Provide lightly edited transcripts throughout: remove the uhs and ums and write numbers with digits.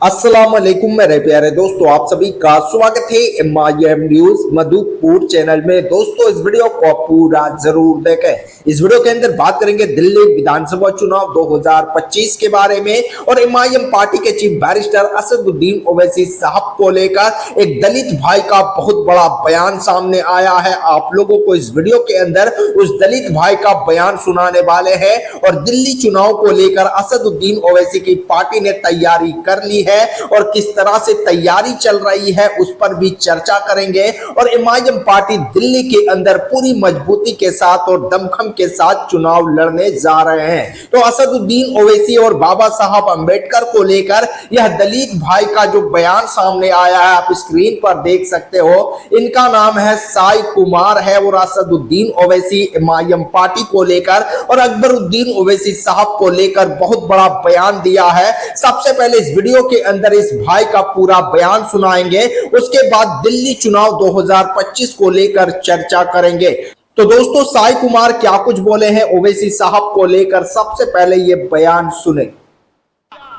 अस्सलाम वालेकुम मेरे प्यारे दोस्तों, आप सभी का स्वागत है MIM न्यूज मधुपुर चैनल में। दोस्तों, इस वीडियो को पूरा जरूर देखें। इस वीडियो के अंदर बात करेंगे दिल्ली विधानसभा चुनाव 2025 के बारे में और MIM पार्टी के चीफ बैरिस्टर असदुद्दीन ओवैसी साहब को लेकर एक दलित भाई का बहुत बड़ा बयान सामने आया है। आप लोगों को इस वीडियो के अंदर उस दलित भाई का बयान सुनाने वाले हैं और दिल्ली चुनाव को लेकर असदुद्दीन ओवैसी की पार्टी ने तैयारी कर ली है और किस तरह से तैयारी चल रही है उस पर भी चर्चा करेंगे। और MIM पार्टी दिल्ली के अंदर पूरी मजबूती के साथ और दमखम के साथ चुनाव लड़ने जा रहे हैं। तो असदुद्दीन ओवैसी और बाबा साहब अंबेडकर को लेकर यह दलित भाई का जो बयान सामने आया है, आप स्क्रीन पर देख सकते हो। इनका नाम है साई कुमार है और असदुद्दीन ओवैसी MIM पार्टी को लेकर और अकबरुद्दीन ओवैसी साहब को लेकर बहुत बड़ा बयान दिया है। सबसे पहले इस वीडियो के अंदर इस भाई का पूरा बयान सुनाएंगे, उसके बाद दिल्ली चुनाव 2025 को लेकर चर्चा करेंगे। तो दोस्तों, साई कुमार क्या कुछ बोले हैं ओवैसी साहब को लेकर, सबसे पहले ये बयान सुने।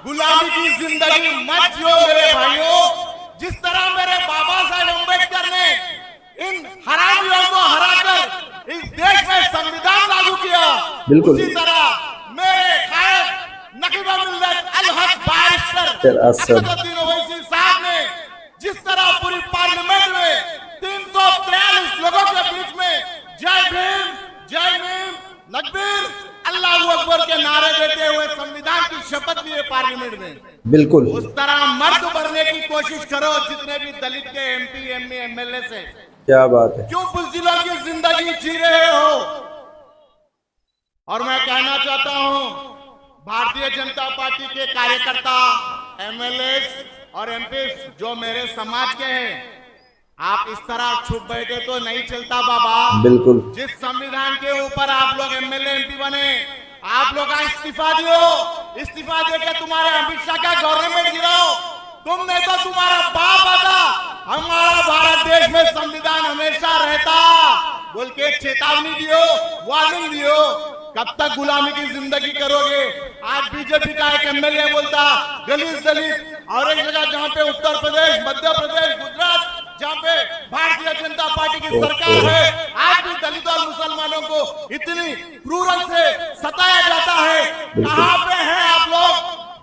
गुलामी की जिंदगी मत जियो मेरे भाइयों। जिस तरह मेरे बाबा साहब अम्बेडकर ने इन हरामियों को हराकर इस देश में संविधान लागू किया, बिल्कुल उसी तरह मेरे कायद नकीबा मिल्लत अल-हक बैरिस्टर असदुद्दीन ओवैसी साहब ने जिस तरह पूरी पार्लियामेंट में 343 लोगों के बीच में जय भीम नकबीर अल्लाहू अकबर के नारे देते हुए संविधान की शपथ ली है पार्लियामेंट में। बिल्कुल उस तरह मर्द बनने की कोशिश करो जितने भी दलित के MP MA MLA से। क्या बात है, क्यों बुज़दिलों की जिंदगी जी रहे हो। और मैं कहना चाहता हूं, भारतीय जनता पार्टी के कार्यकर्ता MLA और MP जो मेरे समाज के हैं, आप इस तरह छुप बैठे तो नहीं चलता बाबा। बिल्कुल जिस संविधान के ऊपर आप लोग MLA MP बने, आप लोग का इस्तीफा दियो, इस्तीफा देके तुम्हारे अमित शाह का गवर्नमेंट गिराओ। तुमने तो तुम्हारा बाप आता, हमारा भारत देश में संविधान हमेशा रहता बोल के चेतावनी दियो, वार्निंग दियो। कब तक गुलामी की जिंदगी करोगे। आज बीजेपी का एक MLA बोलता दलित और एक जगह जहां पे उत्तर प्रदेश, मध्य प्रदेश, गुजरात जहां पे भारतीय जनता पार्टी की सरकार है, आज भी दलित और मुसलमानों को इतनी क्रूरता से सताया जाता है। कहां पे हैं आप लोग।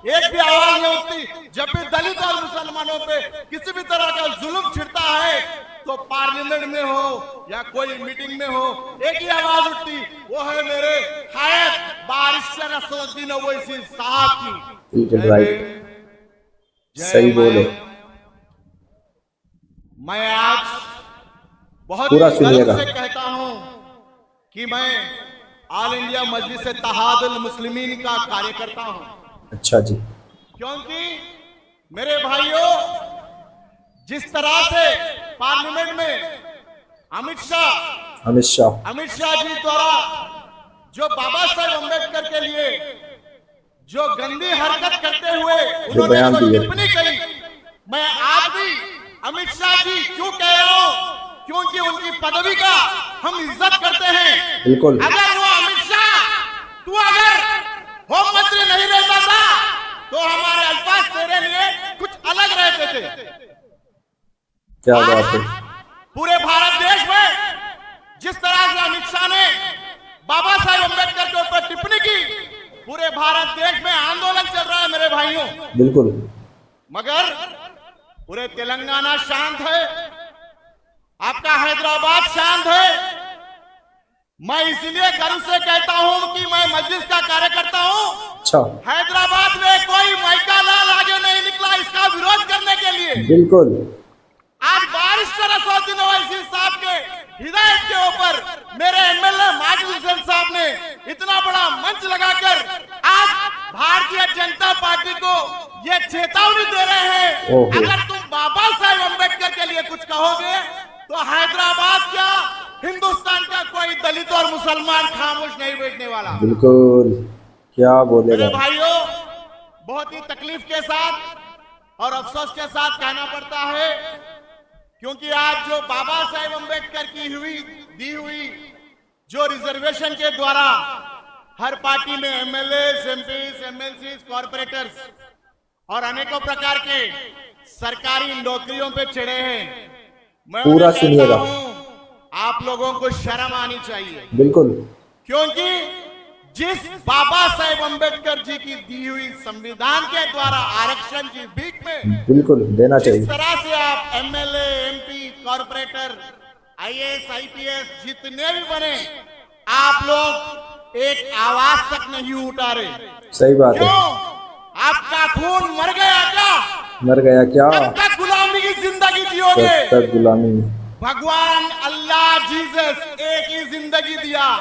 एक भी आवाज नहीं उठती। जब भी दलित और मुसलमानों पे किसी भी तरह का जुल्म छिड़ता है तो पार्लियामेंट में हो या कोई मीटिंग में हो, एक ही आवाज उठती, वो है मेरे हायत बैरिस्टर असदुद्दीन ओवैसी साहब की। सही बोले। मैं आज बहुत पूरा गर्व से कहता हूं कि मैं ऑल इंडिया मजलिस इत्तेहादुल मुस्लिमीन का कार्यकर्ता हूं। अच्छा जी। क्योंकि मेरे भाइयों, जिस तरह से पार्लियामेंट में अमित शाह जी द्वारा जो बाबा साहब अम्बेडकर के लिए जो गंदी हरकत करते हुए उन्होंने जो टिप्पणी करी, मैं आज भी अमित शाह जी क्यों कह रहा हूं, क्योंकि उनकी पदवी का हम इज्जत करते हैं। बिल्कुल। अगर वो अमित शाह तू अगर होम मंत्री नहीं रहता था तो हमारे अल्फाज तेरे लिए कुछ अलग रहते थे। क्या बात है। पूरे भारत देश में जिस तरह से अमित शाह ने बाबा साहब अम्बेडकर के ऊपर टिप्पणी की, पूरे भारत देश में आंदोलन चल रहा है मेरे भाइयों। बिल्कुल। मगर पूरे तेलंगाना शांत है, आपका हैदराबाद शांत है। मैं इसलिए गर्व से कहता हूं कि मैं मजलिस का कार्यकर्ता हूं। अच्छा। हैदराबाद में कोई माइका लाल आगे नहीं निकला इसका विरोध करने के लिए। बिल्कुल। आज बैरिस्टर असदुद्दीन ओवैसी साहब के हिदायत के ऊपर मेरे MLA माजिद हुसैन साहब ने इतना बड़ा मंच लगाकर आज भारतीय जनता पार्टी को ये चेतावनी दे रहे हैं, अगर तुम बाबा साहब अम्बेडकर के लिए कुछ कहोगे तो हैदराबाद क्या, हिंदुस्तान का कोई दलित और मुसलमान खामोश नहीं बैठने वाला। बिल्कुल। क्या बोले मेरे भाइयों, बहुत ही तकलीफ के साथ और अफसोस के साथ कहना पड़ता है, क्योंकि आज जो बाबा साहेब अम्बेडकर की दी हुई जो रिजर्वेशन के द्वारा हर पार्टी में MLA, MPs, MLCs, कॉर्पोरेटर्स और अनेकों प्रकार के सरकारी नौकरियों पे चढ़े हैं। मैं पूरा उन्हें कहता सुनिएगा। हूं, आप लोगों को शर्म आनी चाहिए, बिल्कुल क्योंकि जिस बाबा साहेब अंबेडकर जी की दी हुई संविधान के द्वारा आरक्षण की भीख में बिल्कुल देना जिस चाहिए। तरह से आप MLA, MP, corporator, IAS, IPS जितने भी बने, आप लोग एक आवाज तक नहीं उठा रहे। सही बात है। क्यों? आपका खून मर गया क्या? मर गया क्या? कब तक गुलामी की जिंदगी तब जियोगे? तक गुलामी। भगवान अल्लाह जीसस एक ही जिंदगी दिया।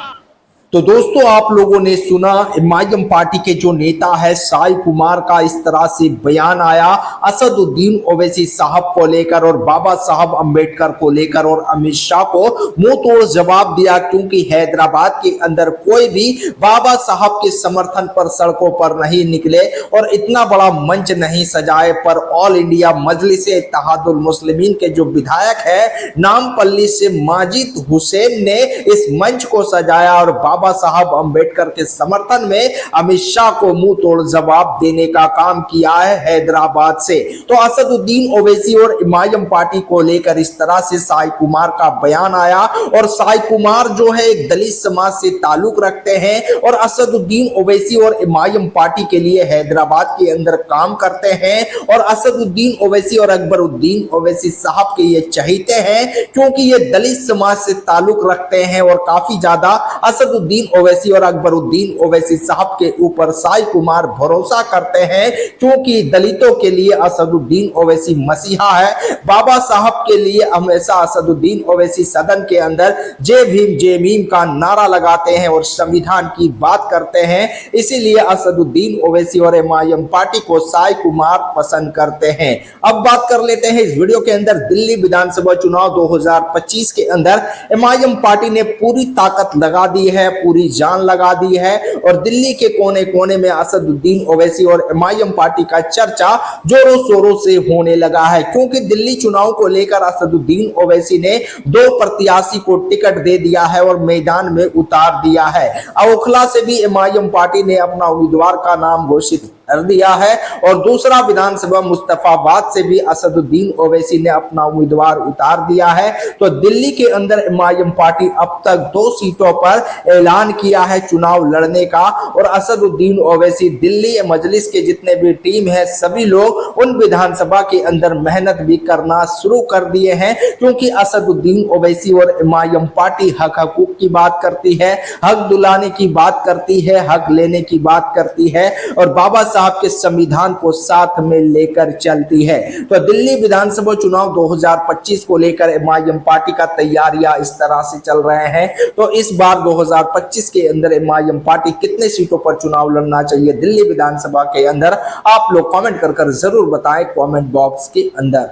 तो दोस्तों आप लोगों ने सुना एमआईएम पार्टी के जो नेता है साई कुमार का इस तरह से बयान आया असदुद्दीन ओवैसी साहब को लेकर और बाबा साहब अंबेडकर को लेकर, और अमित शाह को मुंह तोड़ जवाब दिया, क्योंकि हैदराबाद के अंदर कोई भी बाबा साहब के समर्थन पर सड़कों पर नहीं निकले और इतना बड़ा मंच नहीं सजाए, पर ऑल इंडिया मजलिस इत्तेहादुल मुस्लिमीन के जो विधायक है नामपल्ली से माजिद हुसैन ने इस मंच को सजाया और बाबा साहब अंबेडकर के समर्थन में अमित शाह को मुंह तोड़ जवाब देने का काम किया है हैदराबाद से। तो असदुद्दीन ओवैसी और एमआईएम पार्टी को लेकर इस तरह से साई कुमार का बयान आया, और साई कुमार जो है एक दलित समाज से ताल्लुक रखते हैं और असदुद्दीन ओवैसी और एमआईएम पार्टी के लिए हैदराबाद के अंदर काम करते हैं, और असदुद्दीन ओवैसी और अकबरुद्दीन ओवैसी साहब के ये चहेते हैं, क्योंकि ये दलित समाज से ताल्लुक रखते हैं और काफी ज्यादा असदुद्दीन ओवैसी और अकबरुद्दीन ओवैसी साहब के ऊपर साई कुमार भरोसा करते हैं, क्योंकि दलितों के लिए असदुद्दीन ओवैसी मसीहा है। बाबा साहब के लिए हमेशा असदुद्दीन ओवैसी सदन के अंदर जय भीम का नारा लगाते हैं और संविधान की बात करते हैं, इसीलिए असदुद्दीन ओवैसी और एमआईएम पार्टी को साई कुमार पसंद करते हैं। अब बात कर लेते हैं इस वीडियो के अंदर दिल्ली विधानसभा चुनाव 2025 के अंदर एमआईएम पार्टी ने पूरी ताकत लगा दी है, पूरी जान लगा दी है, और दिल्ली के कोने कोने में असदुद्दीन ओवैसी और एमआईएम पार्टी का चर्चा जोरों शोरों से होने लगा है, क्योंकि दिल्ली चुनाव को लेकर असदुद्दीन ओवैसी ने 2 प्रत्याशी को टिकट दे दिया है और मैदान में उतार दिया है। ओखला से भी एमआईएम पार्टी ने अपना उम्मीदवार का नाम घोषित कर दिया है, और दूसरा विधानसभा मुस्तफाबाद से भी असदुद्दीन ओवैसी ने अपना उम्मीदवार उतार दिया है। तो दिल्ली के अंदर एमआईएम पार्टी अब तक 2 सीटों पर ऐलान किया है चुनाव लड़ने का, और असदुद्दीन ओवैसी दिल्ली मजलिस के जितने भी टीम है सभी लोग उन विधानसभा के अंदर मेहनत भी करना शुरू कर दिए हैं, क्योंकि असदुद्दीन ओवैसी और एमआईएम पार्टी हक हकूक की बात करती है, हक दिलाने की बात करती है, हक लेने की बात करती है, और बाबा साहब के संविधान को साथ में लेकर चलती है। तो दिल्ली विधानसभा चुनाव 2025 को लेकर एमआईएम पार्टी का तैयारियां इस तरह से चल रहे हैं। तो इस बार 2025 के अंदर एमआईएम पार्टी कितने सीटों पर चुनाव लड़ना चाहिए दिल्ली विधानसभा के अंदर, आप लोग कमेंट कर जरूर बताएं कमेंट बॉक्स के अंदर।